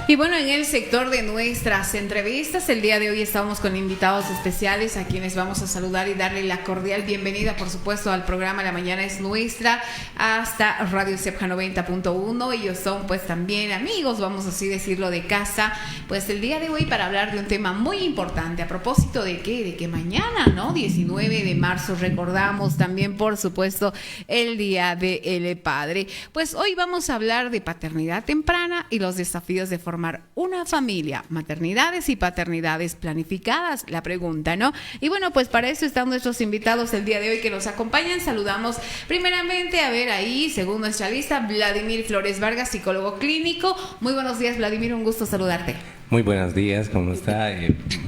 Y bueno, en el sector de nuestras entrevistas, el día de hoy estamos con invitados especiales a quienes vamos a saludar y darle la cordial bienvenida, por supuesto, al programa La Mañana es Nuestra, hasta Radio Cepja 90.1. Ellos son pues también amigos, vamos así decirlo, de casa. Pues el día de hoy para hablar de un tema muy importante, a propósito de que mañana, ¿no? 19 de marzo, recordamos también, por supuesto, el Día del Padre. Pues hoy vamos a hablar de paternidad temprana y los desafíos de formar una familia, maternidades y paternidades planificadas, la pregunta, ¿no? Y bueno, pues para eso están nuestros invitados el día de hoy que nos acompañan. Saludamos primeramente, a ver ahí, según nuestra lista, Vladimir Flores Vargas, psicólogo clínico. Muy buenos días, Vladimir, un gusto saludarte. Muy buenos días, ¿cómo está?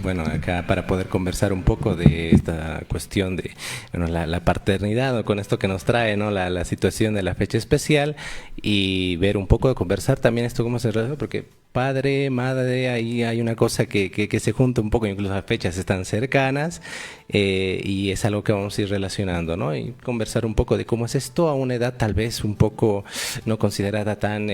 Bueno, acá para poder conversar un poco de esta cuestión de la paternidad, ¿no? Con esto que nos trae, ¿no? La situación de la fecha especial y ver un poco, de conversar también esto cómo se relaciona, porque padre, madre, ahí hay una cosa que se junta un poco, incluso las fechas están cercanas y es algo que vamos a ir relacionando, ¿no? Y conversar un poco de cómo es esto a una edad tal vez un poco no considerada tan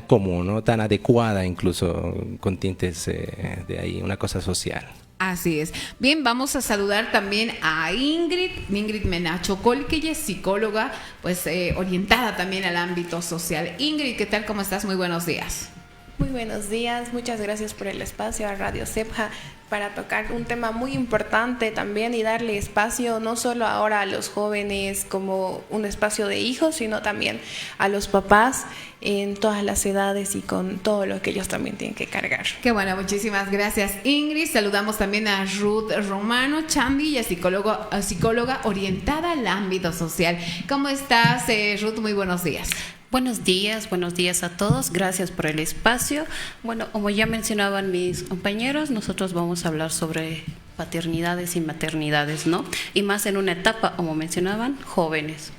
común, ¿no? Tan adecuada, incluso con tintes de ahí, una cosa social. Así es. Bien, vamos a saludar también a Ingrid Menacho Col, que ella es psicóloga, pues orientada también al ámbito social. Ingrid, ¿qué tal? ¿Cómo estás? Muy buenos días. Muy buenos días, muchas gracias por el espacio a Radio Cepja para tocar un tema muy importante también y darle espacio no solo ahora a los jóvenes como un espacio de hijos, sino también a los papás en todas las edades y con todo lo que ellos también tienen que cargar. Qué bueno, muchísimas gracias, Ingrid. Saludamos también a Ruth Romano Chandi, ella es psicóloga orientada al ámbito social. ¿Cómo estás, Ruth? Muy buenos días. Buenos días a todos, gracias por el espacio. Bueno, como ya mencionaban mis compañeros, nosotros vamos a hablar sobre paternidades y maternidades, ¿no? Y más en una etapa, como mencionaban, jóvenes.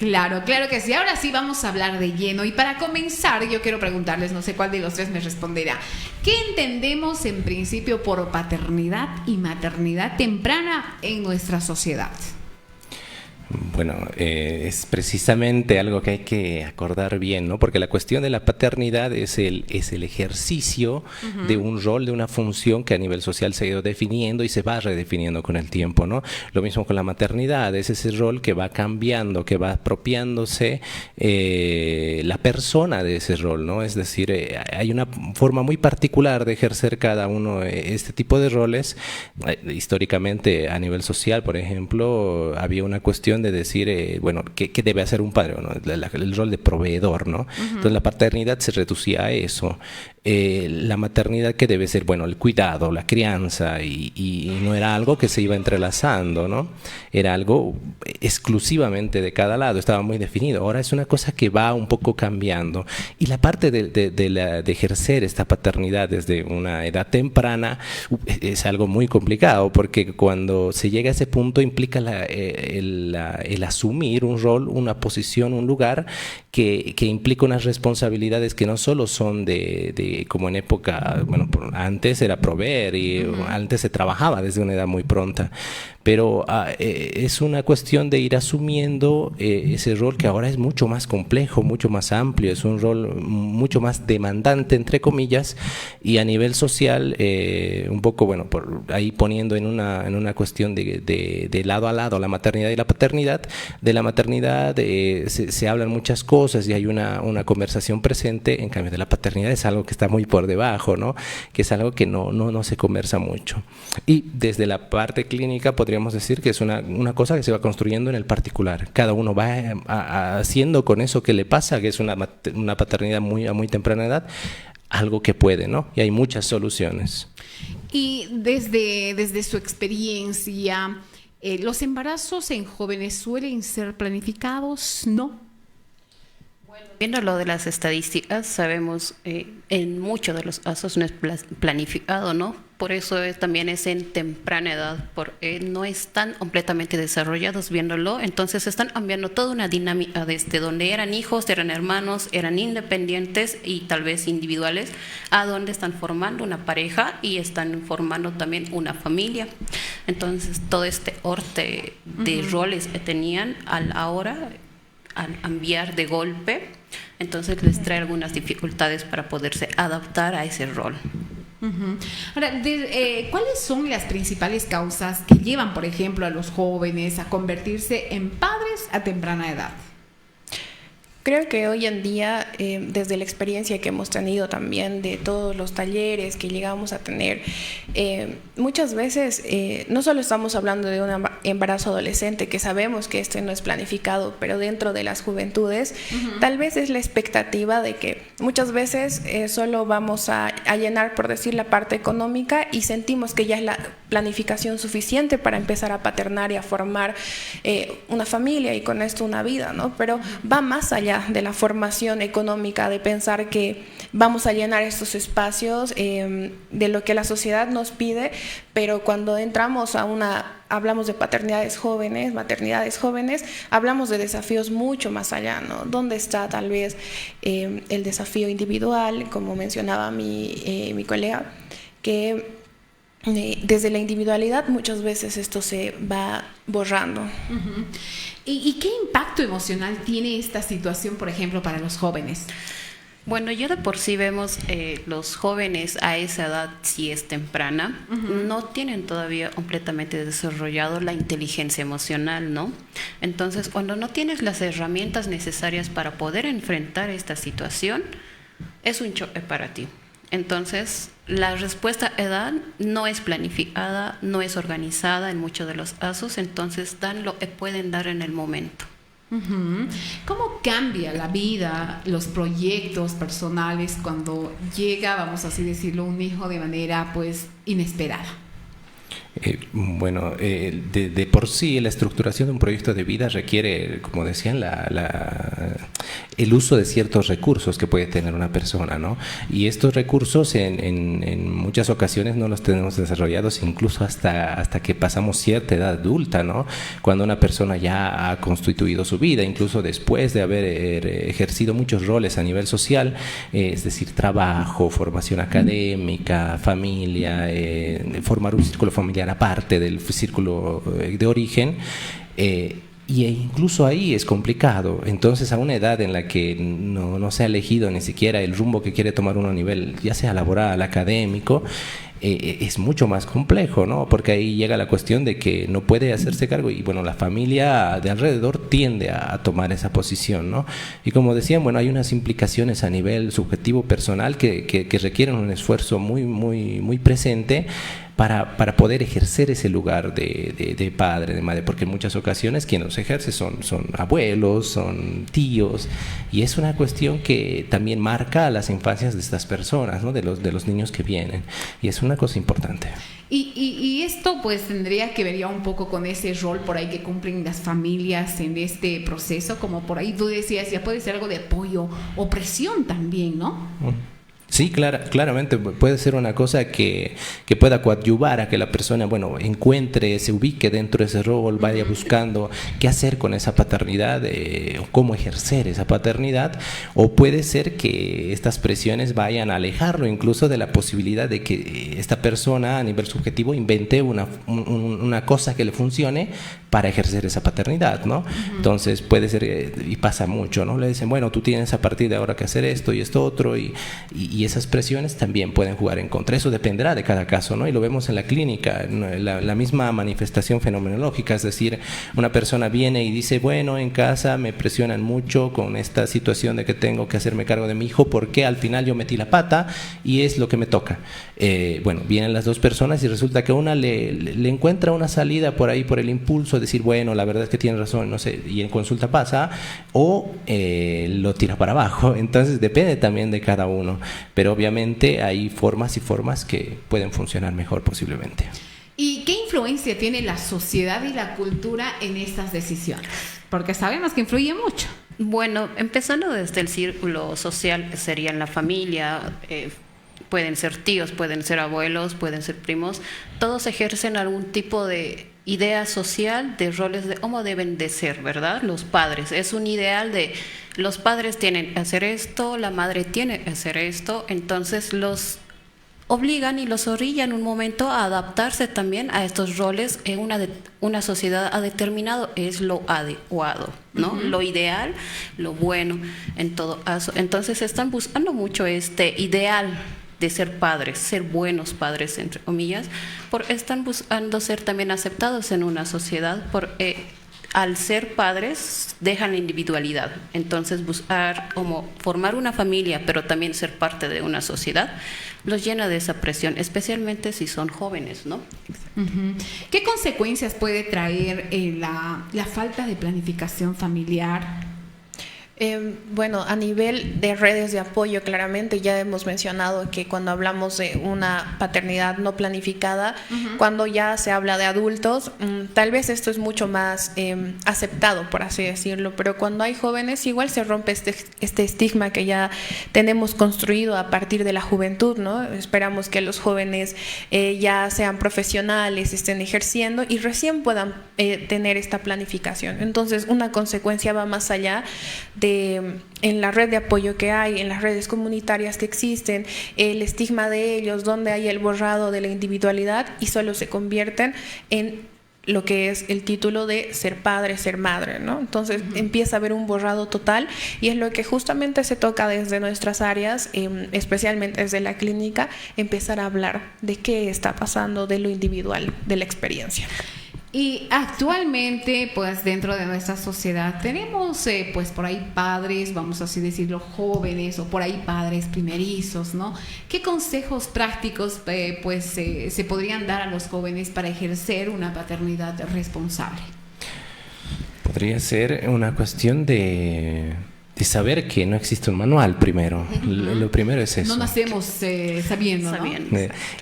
Claro que sí. Ahora sí vamos a hablar de lleno. Y para comenzar, yo quiero preguntarles, no sé cuál de los tres me responderá. ¿Qué entendemos en principio por paternidad y maternidad temprana en nuestra sociedad? Bueno, es precisamente algo que hay que acordar bien, ¿no? Porque la cuestión de la paternidad es el ejercicio de un rol, de una función que a nivel social se ha ido definiendo y se va redefiniendo con el tiempo, ¿no? Lo mismo con la maternidad, es ese rol que va cambiando, que va apropiándose la persona de ese rol, ¿no? Es decir, hay una forma muy particular de ejercer cada uno este tipo de roles. Históricamente, a nivel social, por ejemplo, había una cuestión de decir, bueno, ¿qué debe hacer un padre? ¿No? El rol de proveedor, ¿no? Entonces la paternidad se reducía a eso. La maternidad, ¿qué debe ser? Bueno, el cuidado, la crianza, y no era algo que se iba entrelazando, ¿no? Era algo exclusivamente de cada lado, estaba muy definido. Ahora es una cosa que va un poco cambiando. Y la parte de ejercer esta paternidad desde una edad temprana es algo muy complicado, porque cuando se llega a ese punto implica el asumir un rol, una posición, un lugar que implica unas responsabilidades que no solo son de como en época, bueno, antes era proveer y antes se trabajaba desde una edad muy pronta, pero es una cuestión de ir asumiendo ese rol que ahora es mucho más complejo, mucho más amplio, es un rol mucho más demandante, entre comillas, y a nivel social, un poco, bueno, por ahí poniendo en una cuestión de lado a lado la maternidad y la paternidad. De la maternidad se hablan muchas cosas y hay una conversación presente, en cambio de la paternidad es algo que está muy por debajo, ¿no? Que es algo que no se conversa mucho. Y desde la parte clínica podríamos decir que es una cosa que se va construyendo en el particular. Cada uno va haciendo con eso que le pasa, que es una paternidad a muy temprana edad, algo que puede, ¿no? Y hay muchas soluciones. Y desde su experiencia, ¿los embarazos en jóvenes suelen ser planificados? ¿No? Bueno, viendo lo de las estadísticas, sabemos en muchos de los casos no es planificado, ¿no? Por eso también es en temprana edad, porque no están completamente desarrollados viéndolo, entonces están cambiando toda una dinámica desde donde eran hijos, eran hermanos, eran independientes y tal vez individuales, a donde están formando una pareja y están formando también una familia. Entonces todo este orden de roles que tenían al cambiar de golpe, entonces les trae algunas dificultades para poderse adaptar a ese rol. Uh-huh. Ahora, ¿cuáles son las principales causas que llevan, por ejemplo, a los jóvenes a convertirse en padres a temprana edad? Creo que hoy en día, desde la experiencia que hemos tenido también de todos los talleres que llegamos a tener, muchas veces no solo estamos hablando de un embarazo adolescente, que sabemos que este no es planificado, pero dentro de las juventudes, tal vez es la expectativa de que muchas veces solo vamos a llenar, por decir, la parte económica y sentimos que ya es la planificación suficiente para empezar a paternar y a formar una familia y con esto una vida, ¿no? Pero va más allá de la formación económica, de pensar que vamos a llenar estos espacios de lo que la sociedad nos pide, pero cuando entramos hablamos de paternidades jóvenes, maternidades jóvenes, hablamos de desafíos mucho más allá, ¿no? ¿Dónde está tal vez el desafío individual, como mencionaba mi colega, que desde la individualidad muchas veces esto se va borrando. Uh-huh. ¿Y qué impacto emocional tiene esta situación, por ejemplo, para los jóvenes? Bueno, ya de por sí vemos los jóvenes a esa edad, si es temprana, no tienen todavía completamente desarrollado la inteligencia emocional, ¿no? Entonces, cuando no tienes las herramientas necesarias para poder enfrentar esta situación, es un choque para ti. Entonces, la respuesta a edad no es planificada, no es organizada en muchos de los casos, entonces dan lo que pueden dar en el momento. Uh-huh. ¿Cómo cambia la vida, los proyectos personales cuando llega, vamos así decirlo, un hijo de manera pues inesperada? Bueno, de por sí la estructuración de un proyecto de vida requiere, como decían, el uso de ciertos recursos que puede tener una persona, ¿no? Y estos recursos en muchas ocasiones no los tenemos desarrollados incluso hasta que pasamos cierta edad adulta, ¿no? Cuando una persona ya ha constituido su vida, incluso después de haber ejercido muchos roles a nivel social, es decir, trabajo, formación académica, familia, formar un círculo familiar aparte del círculo de origen, y incluso ahí es complicado. Entonces, a una edad en la que no se ha elegido ni siquiera el rumbo que quiere tomar uno a nivel, ya sea laboral, académico, es mucho más complejo, ¿no? Porque ahí llega la cuestión de que no puede hacerse cargo y, bueno, la familia de alrededor tiende a tomar esa posición, ¿no? Y como decían, bueno, hay unas implicaciones a nivel subjetivo personal que requieren un esfuerzo muy, muy, muy presente para poder ejercer ese lugar de padre, de madre, porque en muchas ocasiones quienes los ejerce son abuelos, son tíos, y es una cuestión que también marca las infancias de estas personas, ¿no? de los niños que vienen, y es una cosa importante. Y esto pues tendría que ver ya un poco con ese rol por ahí que cumplen las familias en este proceso, como por ahí tú decías, ya puede ser algo de apoyo o presión también, ¿no? Sí, claramente puede ser una cosa que pueda coadyuvar a que la persona, bueno, encuentre, se ubique dentro de ese rol, vaya buscando qué hacer con esa paternidad, o cómo ejercer esa paternidad, o puede ser que estas presiones vayan a alejarlo incluso de la posibilidad de que esta persona a nivel subjetivo invente una cosa que le funcione para ejercer esa paternidad, ¿no? Entonces puede ser, y pasa mucho, ¿no? Le dicen, bueno, tú tienes a partir de ahora que hacer esto y esto otro, y esas presiones también pueden jugar en contra. Eso dependerá de cada caso, ¿no? Y lo vemos en la clínica, la misma manifestación fenomenológica, es decir, una persona viene y dice, bueno, en casa me presionan mucho con esta situación de que tengo que hacerme cargo de mi hijo porque al final yo metí la pata y es lo que me toca. Bueno, vienen las dos personas y resulta que una le encuentra una salida por ahí, por el impulso de decir, bueno, la verdad es que tiene razón, no sé, y en consulta pasa, o lo tira para abajo. Entonces depende también de cada uno, pero obviamente hay formas y formas que pueden funcionar mejor posiblemente. ¿Y qué influencia tiene la sociedad y la cultura en estas decisiones? Porque sabemos que influye mucho. Bueno, empezando desde el círculo social, serían la familia, pueden ser tíos, pueden ser abuelos, pueden ser primos, todos ejercen algún tipo de idea social de roles de cómo deben de ser, ¿verdad? Los padres, es un ideal de los padres tienen que hacer esto, la madre tiene que hacer esto, entonces los obligan y los orillan un momento a adaptarse también a estos roles en una sociedad ha determinado es lo adecuado, ¿no? Lo ideal, lo bueno en todo caso. Entonces están buscando mucho este ideal de ser padres, ser buenos padres, entre comillas, porque están buscando ser también aceptados en una sociedad, al ser padres dejan la individualidad, entonces buscar como formar una familia, pero también ser parte de una sociedad, los llena de esa presión, especialmente si son jóvenes, ¿no? ¿Qué consecuencias puede traer la falta de planificación familiar? Bueno, a nivel de redes de apoyo, claramente ya hemos mencionado que cuando hablamos de una paternidad no planificada, cuando ya se habla de adultos, tal vez esto es mucho más aceptado, por así decirlo, pero cuando hay jóvenes igual se rompe este estigma que ya tenemos construido a partir de la juventud, ¿no? Esperamos que los jóvenes ya sean profesionales, estén ejerciendo y recién puedan tener esta planificación. Entonces, una consecuencia va más allá en la red de apoyo que hay, en las redes comunitarias que existen, el estigma de ellos, donde hay el borrado de la individualidad y solo se convierten en lo que es el título de ser padre, ser madre, ¿no? Entonces empieza a haber un borrado total y es lo que justamente se toca desde nuestras áreas, especialmente desde la clínica, empezar a hablar de qué está pasando, de lo individual, de la experiencia. Y actualmente, pues dentro de nuestra sociedad tenemos, pues por ahí padres, vamos así decirlo, jóvenes o por ahí padres primerizos, ¿no? ¿Qué consejos prácticos, se podrían dar a los jóvenes para ejercer una paternidad responsable? Podría ser una cuestión de saber que no existe un manual primero. Lo primero es eso. No nacemos sabiendo, ¿no?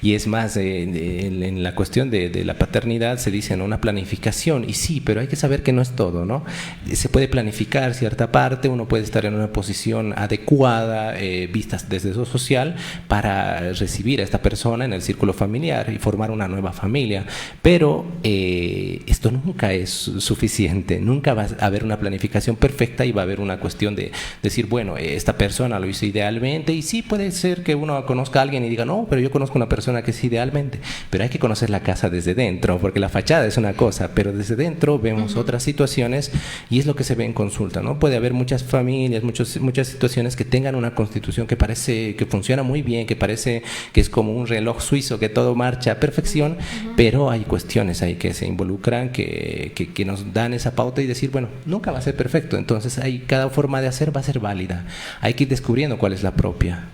Y es más, en la cuestión de la paternidad se dice, ¿no?, una planificación. Y sí, pero hay que saber que no es todo, ¿no? Se puede planificar cierta parte, uno puede estar en una posición adecuada, vista desde lo social, para recibir a esta persona en el círculo familiar y formar una nueva familia. Pero esto nunca es suficiente. Nunca va a haber una planificación perfecta y va a haber una cuestión de decir, bueno, esta persona lo hizo idealmente, y sí puede ser que uno conozca a alguien y diga, no, pero yo conozco una persona que es idealmente, pero hay que conocer la casa desde dentro, porque la fachada es una cosa, pero desde dentro vemos otras situaciones y es lo que se ve en consulta, ¿no? Puede haber muchas familias, muchas situaciones que tengan una constitución que parece que funciona muy bien, que parece que es como un reloj suizo, que todo marcha a perfección, pero hay cuestiones ahí que se involucran, que nos dan esa pauta y decir, bueno, nunca va a ser perfecto, entonces hay cada forma de hacer va a ser válida. Hay que ir descubriendo cuál es la propia.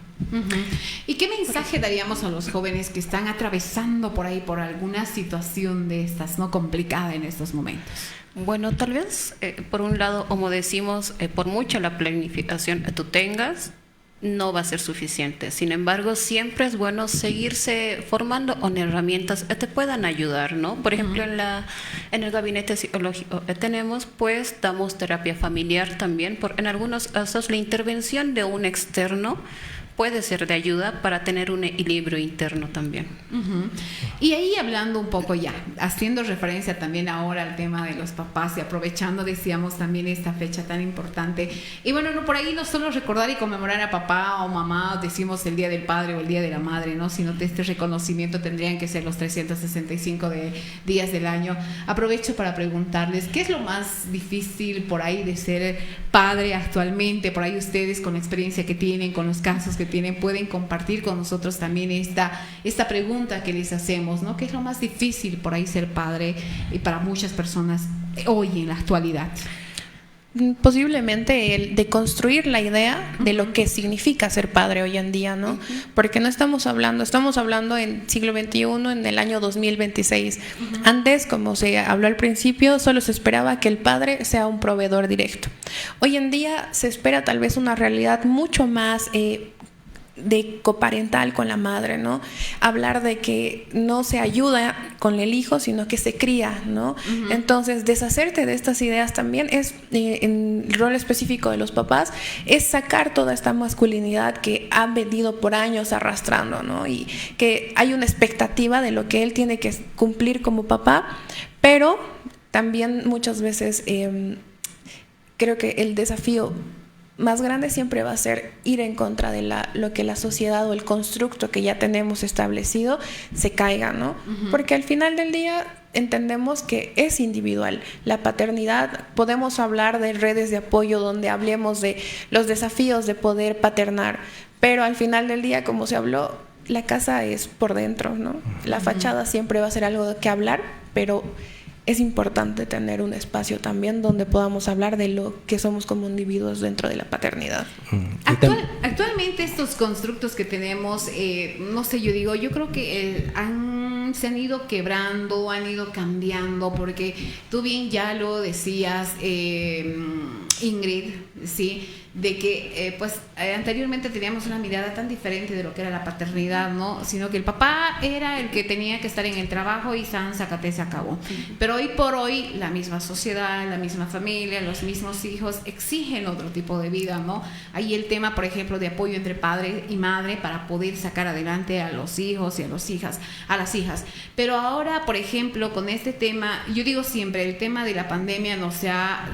¿Y qué mensaje daríamos a los jóvenes que están atravesando por ahí por alguna situación de estas, no complicada en estos momentos? Bueno, tal vez, por un lado, como decimos, por mucha la planificación que tú tengas, no va a ser suficiente. Sin embargo, siempre es bueno seguirse formando con herramientas que te puedan ayudar, ¿no? Por ejemplo, en el gabinete psicológico que tenemos, pues damos terapia familiar también, porque en algunos casos la intervención de un externo puede ser de ayuda para tener un equilibrio interno también. Y ahí hablando un poco ya, haciendo referencia también ahora al tema de los papás y aprovechando, decíamos, también esta fecha tan importante. Y bueno, no, por ahí no solo recordar y conmemorar a papá o mamá, decimos el Día del Padre o el Día de la Madre, ¿no? Sino que este reconocimiento tendrían que ser los 365 días del año. Aprovecho para preguntarles, ¿qué es lo más difícil por ahí de ser padre actualmente? Por ahí ustedes, con la experiencia que tienen, con los casos que tienen, pueden compartir con nosotros también esta pregunta que les hacemos, ¿no? ¿Qué es lo más difícil por ahí ser padre y para muchas personas hoy en la actualidad? Posiblemente el de construir la idea de lo que significa ser padre hoy en día, ¿no? Porque no estamos hablando en siglo XXI, en el año 2026. Antes, como se habló al principio, solo se esperaba que el padre sea un proveedor directo. Hoy en día se espera tal vez una realidad mucho más de coparental con la madre, ¿no? Hablar de que no se ayuda con el hijo, sino que se cría, ¿no? Entonces, deshacerte de estas ideas también es, en el rol específico de los papás, es sacar toda esta masculinidad que han venido por años arrastrando, ¿no? Y que hay una expectativa de lo que él tiene que cumplir como papá, pero también muchas veces creo que el desafío más grande siempre va a ser ir en contra de lo que la sociedad o el constructo que ya tenemos establecido se caiga, ¿no? Porque al final del día entendemos que es individual. La paternidad, podemos hablar de redes de apoyo donde hablemos de los desafíos de poder paternar, pero al final del día, como se habló, la casa es por dentro, ¿no? La fachada siempre va a ser algo de que hablar, pero es importante tener un espacio también donde podamos hablar de lo que somos como individuos dentro de la paternidad. Actualmente estos constructos que tenemos, no sé, yo creo que se han ido quebrando, han ido cambiando, porque tú bien ya lo decías, Ingrid, ¿sí? De que anteriormente teníamos una mirada tan diferente de lo que era la paternidad, ¿no? Sino que el papá era el que tenía que estar en el trabajo y sácate, se acabó. Pero hoy por hoy la misma sociedad, la misma familia, los mismos hijos exigen otro tipo de vida, ¿no? Hay el tema, por ejemplo, de apoyo entre padre y madre para poder sacar adelante a los hijos y a las hijas. Pero ahora, por ejemplo, con este tema, yo digo siempre, el tema de la pandemia nos ha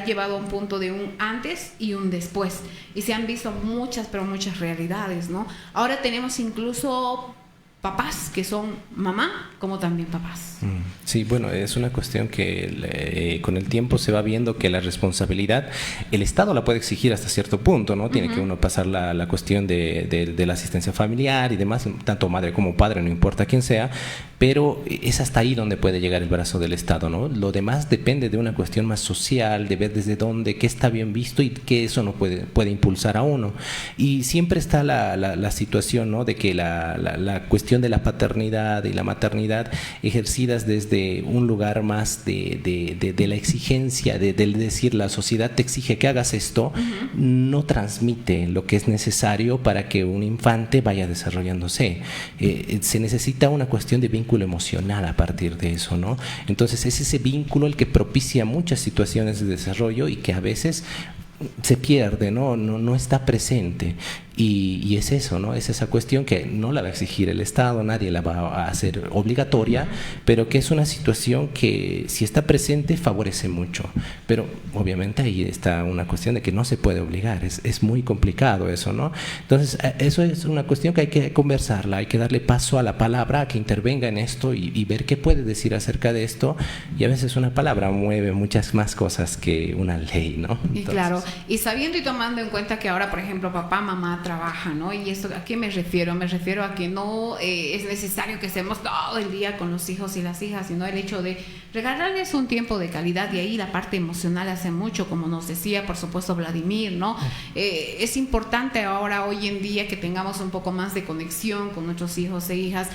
llevado a un punto de un antes y un después, y se han visto muchas realidades, ¿no? Ahora tenemos incluso papás que son mamá como también papás. Sí, bueno, es una cuestión que con el tiempo se va viendo que la responsabilidad, el Estado la puede exigir hasta cierto punto, ¿no? Tiene que uno pasar la cuestión de la asistencia familiar y demás, tanto madre como padre, no importa quién sea, pero es hasta ahí donde puede llegar el brazo del Estado, ¿no? Lo demás depende de una cuestión más social, de ver desde dónde, qué está bien visto y qué eso no puede impulsar a uno. Y siempre está la situación, ¿no? De que la cuestión de la paternidad y la maternidad ejercidas desde un lugar más de la exigencia, de decir la sociedad te exige que hagas esto, no transmite lo que es necesario para que un infante vaya desarrollándose. Se necesita una cuestión de vínculo emocional a partir de eso, ¿no? Entonces es ese vínculo el que propicia muchas situaciones de desarrollo y que a veces se pierde, no está presente. Y es eso, ¿no? Es esa cuestión que no la va a exigir el Estado, nadie la va a hacer obligatoria, pero que es una situación que si está presente favorece mucho. Pero obviamente ahí está una cuestión de que no se puede obligar, es muy complicado eso, ¿no? Entonces eso es una cuestión que hay que conversarla, hay que darle paso a la palabra, a que intervenga en esto y ver qué puede decir acerca de esto, y a veces una palabra mueve muchas más cosas que una ley, ¿no? Entonces, y claro, y sabiendo y tomando en cuenta que ahora, por ejemplo, papá, mamá trabaja, ¿no? Y esto, ¿a qué me refiero? Me refiero a que no es necesario que estemos todo el día con los hijos y las hijas, sino el hecho de regalarles un tiempo de calidad, y ahí la parte emocional hace mucho, como nos decía, por supuesto, Vladimir, ¿no? Es importante ahora, hoy en día, que tengamos un poco más de conexión con nuestros hijos e hijas,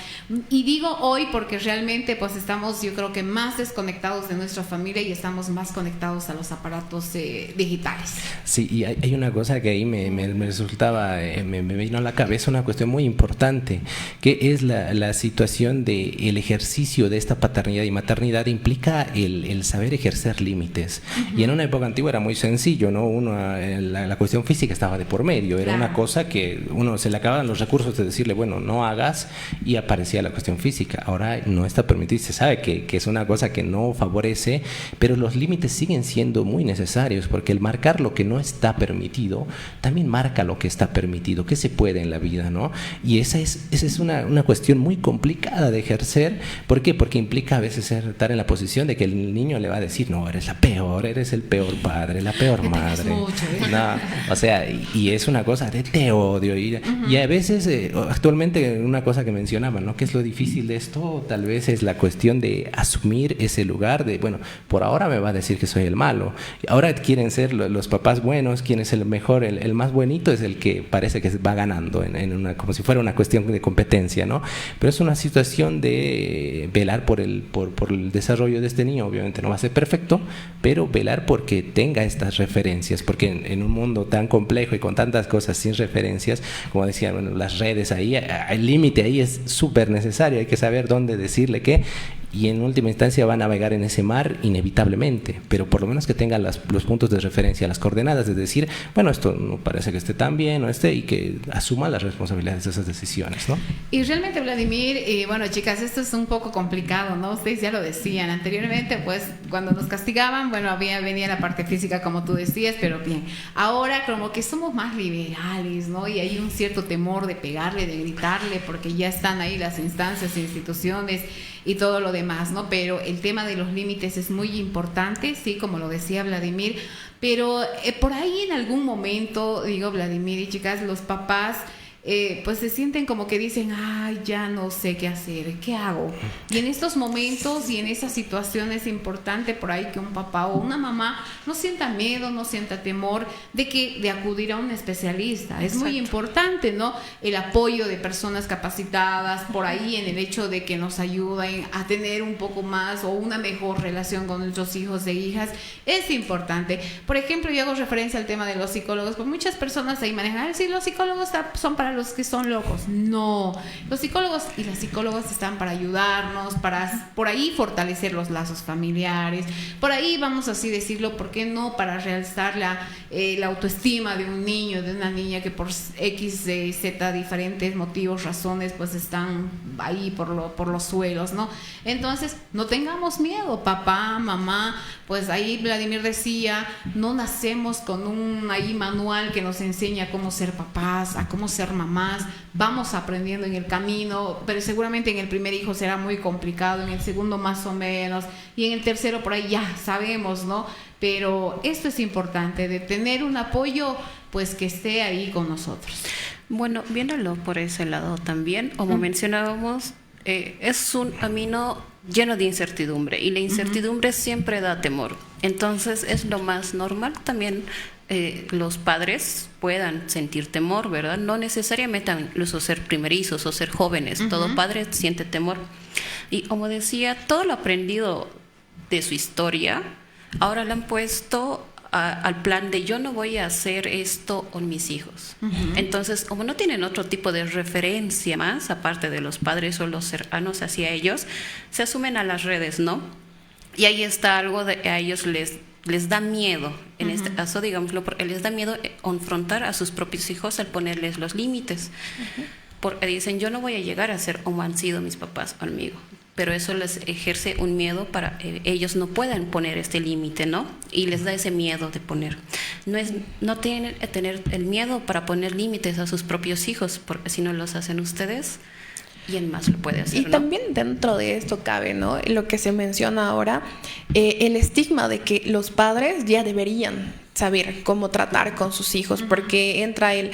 y digo hoy porque realmente pues estamos, yo creo que más desconectados de nuestra familia y estamos más conectados a los aparatos digitales. Sí, y hay una cosa que ahí me resultaba, me vino a la cabeza, una cuestión muy importante, que es la situación del ejercicio de esta paternidad y maternidad implica el saber ejercer límites. Y en una época antigua era muy sencillo, ¿no? La cuestión física estaba de por medio, era una cosa que uno se le acababan los recursos de decirle, bueno, no hagas, y aparecía la cuestión física. Ahora no está permitido, se sabe que es una cosa que no favorece, pero los límites siguen siendo muy necesarios, porque el marcar lo que no está permitido también marca lo que está permitido, que se puede en la vida, ¿no? Y esa es una cuestión muy complicada de ejercer. ¿Por qué? Porque implica a veces estar en la posición de que el niño le va a decir, no, eres la peor, eres el peor padre, la peor madre. No, o sea, y es una cosa de te odio. Y a veces, actualmente, una cosa que mencionaban, ¿no? Que es lo difícil de esto, tal vez es la cuestión de asumir ese lugar de, bueno, por ahora me va a decir que soy el malo. Ahora quieren ser los papás buenos, quién es el mejor, el más buenito es el que parece que va ganando, como si fuera una cuestión de competencia, ¿no? Pero es una situación de velar por el desarrollo de este niño. Obviamente no va a ser perfecto, pero velar porque tenga estas referencias, porque en un mundo tan complejo y con tantas cosas sin referencias, como decían, bueno, las redes ahí, el límite ahí es súper necesario, hay que saber dónde decirle qué, y en última instancia va a navegar en ese mar inevitablemente, pero por lo menos que tenga los puntos de referencia, las coordenadas, es decir, bueno, esto no parece que esté tan bien o y que asuma las responsabilidades de esas decisiones, ¿no? Y realmente, Vladimir, bueno, chicas, esto es un poco complicado, ¿no? Ustedes ya lo decían anteriormente, pues cuando nos castigaban, bueno, venía la parte física, como tú decías, pero bien, ahora como que somos más liberales, ¿no? Y hay un cierto temor de pegarle, de gritarle, porque ya están ahí las instancias, instituciones y todo lo demás, ¿no? Pero el tema de los límites es muy importante, sí, como lo decía Vladimir, pero por ahí en algún momento, digo, Vladimir y chicas, los papás pues se sienten como que dicen, ay, ya no sé qué hacer, ¿qué hago? Y en estos momentos y en esas situaciones es importante por ahí que un papá o una mamá no sienta miedo, no sienta temor de acudir a un especialista. Es muy importante, ¿no? El apoyo de personas capacitadas por ahí en el hecho de que nos ayuden a tener un poco más o una mejor relación con nuestros hijos e hijas. Es importante. Por ejemplo, yo hago referencia al tema de los psicólogos, porque muchas personas ahí manejan, sí, los psicólogos son para los que son locos. No, los psicólogos y las psicólogas están para ayudarnos, para por ahí fortalecer los lazos familiares, por ahí vamos así decirlo, ¿por qué no? Para realzar la autoestima de un niño, de una niña que por X, Z, diferentes motivos, razones, pues están ahí por los suelos, ¿no? Entonces, no tengamos miedo, papá, mamá, pues ahí Vladimir decía, no nacemos con un ahí manual que nos enseña a cómo ser papás, a cómo ser mamás, vamos aprendiendo en el camino, pero seguramente en el primer hijo será muy complicado, en el segundo más o menos, y en el tercero por ahí ya sabemos, ¿no? Pero esto es importante, de tener un apoyo, pues que esté ahí con nosotros. Bueno, viéndolo por ese lado también, como mencionábamos, es un camino lleno de incertidumbre, y la incertidumbre siempre da temor. Entonces es lo más normal también los padres puedan sentir temor, ¿verdad? No necesariamente incluso ser primerizos o ser jóvenes, todo padre siente temor. Y como decía, todo lo aprendido de su historia, ahora lo han puesto al plan de yo no voy a hacer esto con mis hijos. Entonces, como no tienen otro tipo de referencia más, aparte de los padres o los cercanos hacia ellos, se asumen a las redes, ¿no? Y ahí está algo de a ellos les da miedo, en este caso, digámoslo, porque les da miedo confrontar a sus propios hijos al ponerles los límites. Porque dicen, yo no voy a llegar a ser como han sido mis papás conmigo. Pero eso les ejerce un miedo para que ellos no puedan poner este límite, ¿no? Y les da ese miedo de poner. No tienen que tener el miedo para poner límites a sus propios hijos, porque si no los hacen ustedes, ¿quién más lo puede hacer? Y ¿no? también dentro de esto cabe, ¿no?, lo que se menciona ahora, el estigma de que los padres ya deberían saber cómo tratar con sus hijos, porque entra el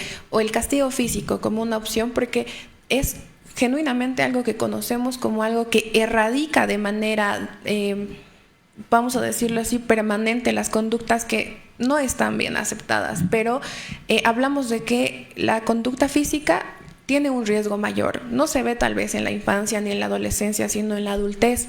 castigo físico como una opción, porque es genuinamente algo que conocemos como algo que erradica de manera, vamos a decirlo así, permanente las conductas que no están bien aceptadas, pero hablamos de que la conducta física tiene un riesgo mayor. No se ve tal vez en la infancia ni en la adolescencia, sino en la adultez.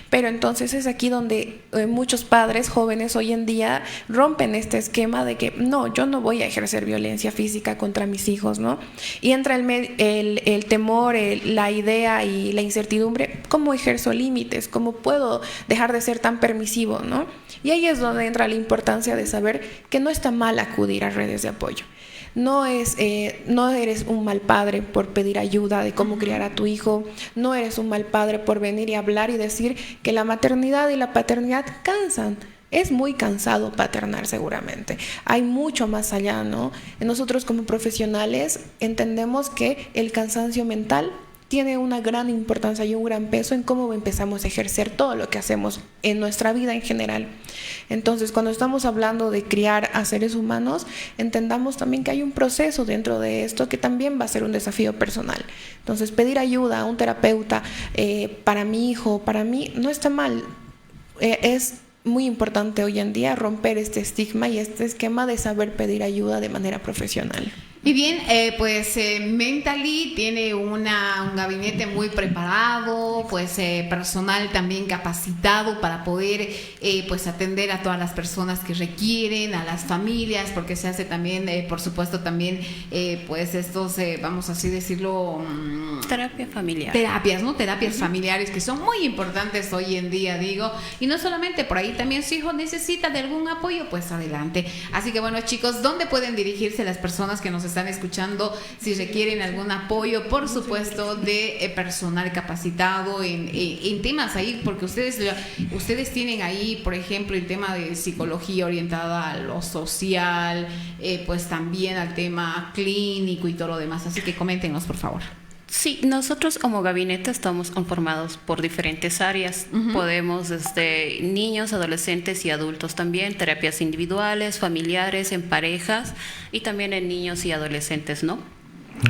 Pero entonces es aquí donde muchos padres jóvenes hoy en día rompen este esquema de que no, yo no voy a ejercer violencia física contra mis hijos, ¿no? Y entra el temor, la idea y la incertidumbre. ¿Cómo ejerzo límites? ¿Cómo puedo dejar de ser tan permisivo, ¿no? Y ahí es donde entra la importancia de saber que no está mal acudir a redes de apoyo. No eres un mal padre por pedir ayuda de cómo criar a tu hijo, no eres un mal padre por venir y hablar y decir que la maternidad y la paternidad cansan. Es muy cansado paternar seguramente. Hay mucho más allá, ¿no? Nosotros como profesionales entendemos que el cansancio mental tiene una gran importancia y un gran peso en cómo empezamos a ejercer todo lo que hacemos en nuestra vida en general. Entonces, cuando estamos hablando de criar a seres humanos, entendamos también que hay un proceso dentro de esto que también va a ser un desafío personal. Entonces, pedir ayuda a un terapeuta para mi hijo, para mí, no está mal. Es muy importante hoy en día romper este estigma y este esquema de saber pedir ayuda de manera profesional. Y bien, pues Mentally tiene un gabinete muy preparado, pues personal también capacitado para poder pues atender a todas las personas que requieren, a las familias, porque se hace también, por supuesto, también pues estos, vamos así decirlo, terapia familiar. Terapias, ¿no? Terapias familiares que son muy importantes hoy en día, digo, y no solamente por ahí, también su hijo necesita de algún apoyo, pues adelante. Así que bueno, chicos, ¿dónde pueden dirigirse las personas que nos están escuchando si requieren algún apoyo, por supuesto, de personal capacitado en temas ahí? Porque ustedes tienen ahí, por ejemplo, el tema de psicología orientada a lo social, pues también al tema clínico y todo lo demás. Así que coméntenos, por favor. Sí, nosotros como gabinete estamos conformados por diferentes áreas. Podemos desde niños, adolescentes y adultos también, terapias individuales, familiares, en parejas y también en niños y adolescentes, ¿no?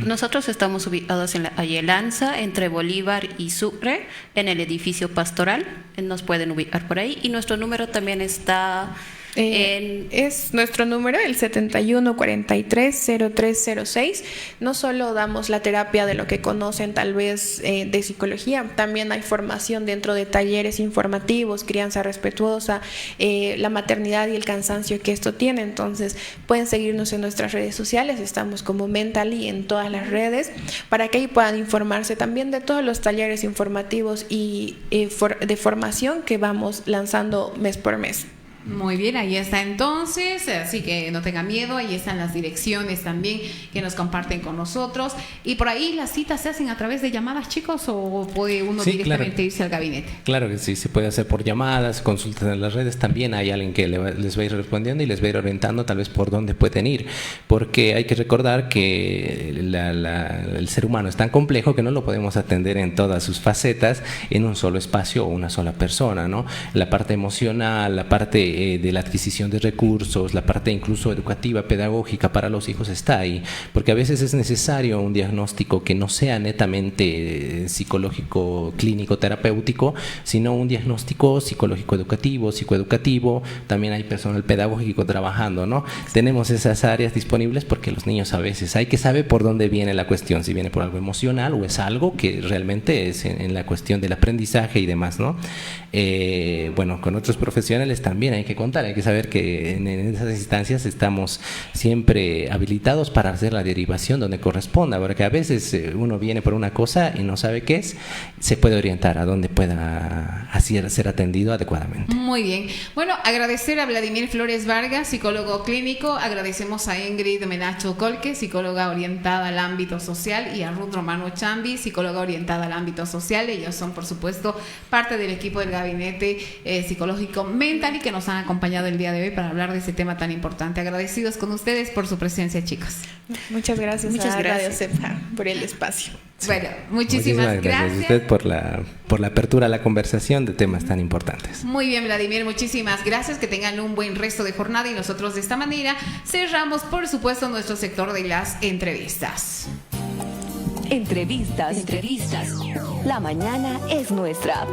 Nosotros estamos ubicados en la Ayelanza, entre Bolívar y Sucre, en el edificio pastoral. Nos pueden ubicar por ahí y nuestro número también está... es nuestro número, el 7143-0306. No solo damos la terapia de lo que conocen tal vez de psicología, también hay formación dentro de talleres informativos, crianza respetuosa, la maternidad y el cansancio que esto tiene. Entonces pueden seguirnos en nuestras redes sociales, estamos como Mentally en todas las redes, para que ahí puedan informarse también de todos los talleres informativos y de formación que vamos lanzando mes por mes. Muy bien, ahí está entonces, así que no tengan miedo, ahí están las direcciones también que nos comparten con nosotros. Y por ahí las citas se hacen a través de llamadas, chicos, o puede uno directamente irse al gabinete. Claro que sí, se puede hacer por llamadas, consultas en las redes, también hay alguien que les va a ir respondiendo y les va a ir orientando tal vez por dónde pueden ir, porque hay que recordar que el ser humano es tan complejo que no lo podemos atender en todas sus facetas en un solo espacio o una sola persona, ¿no? La parte emocional, la parte de la adquisición de recursos, la parte incluso educativa, pedagógica para los hijos está ahí, porque a veces es necesario un diagnóstico que no sea netamente psicológico, clínico, terapéutico, sino un diagnóstico psicológico educativo, psicoeducativo. También hay personal pedagógico trabajando, ¿no? Tenemos esas áreas disponibles porque los niños a veces hay que saber por dónde viene la cuestión, si viene por algo emocional o es algo que realmente es en la cuestión del aprendizaje y demás, ¿no? Bueno, con otros profesionales también hay que contar, hay que saber que en esas instancias estamos siempre habilitados para hacer la derivación donde corresponda, porque a veces uno viene por una cosa y no sabe qué es, se puede orientar a donde pueda así ser atendido adecuadamente. Muy bien, bueno, agradecer a Vladimir Flores Vargas, psicólogo clínico, agradecemos a Ingrid Menacho Colque, psicóloga orientada al ámbito social, y a Ruth Romano Chambi, psicóloga orientada al ámbito social. Ellos son, por supuesto, parte del equipo del gabinete psicológico Mentally, que nos han acompañado el día de hoy para hablar de ese tema tan importante. Agradecidos con ustedes por su presencia, chicos. Muchas gracias a Radio Sepha por el espacio. Bueno, muchísimas gracias a usted por la apertura a la conversación de temas tan importantes. Muy bien, Vladimir, muchísimas gracias, que tengan un buen resto de jornada, y nosotros de esta manera cerramos, por supuesto, nuestro sector de las entrevistas. Entrevistas. La mañana es nuestra.